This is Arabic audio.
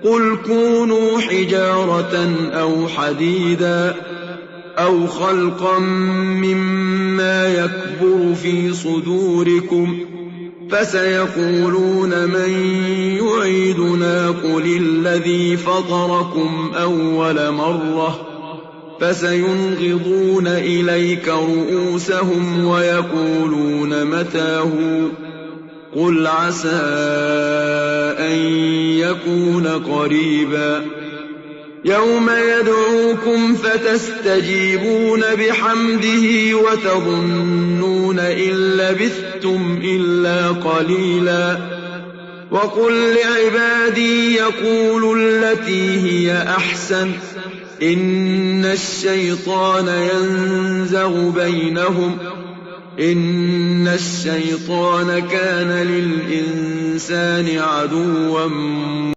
قُلْ كُونُوا حِجَارَةً أَوْ حَدِيدًا أَوْ خَلْقًا مِّمَّا يَكْبُرُ فِي صُدُورِكُمْ فَسَيَقُولُونَ مَن يُعِيدُنَا قُلِ الَّذِي فَطَرَكُمْ أَوَّلَ مَرَّةٍ فَسَيُنْغِضُونَ إِلَيْكَ رُءُوسَهُمْ وَيَقُولُونَ مَتَىٰ هُوَ قُلْ عَسَىٰ أَن يَكُونَ قَرِيبًا يَوْمَ يَدْعُوكُمْ فَتَسْتَجِيبُونَ بِحَمْدِهِ وَتَظُنُّونَ إِن لَّبِثْتُمْ إِلَّا قَلِيلًا وَقُل لِّعِبَادِي يَقُولُوا الَّتِي هِيَ أَحْسَنُ إِنَّ الشَّيْطَانَ يَنزَغُ بَيْنَهُمْ إِنَّ الشَّيْطَانَ كَانَ لِلْإِنسَانِ عَدُوًّا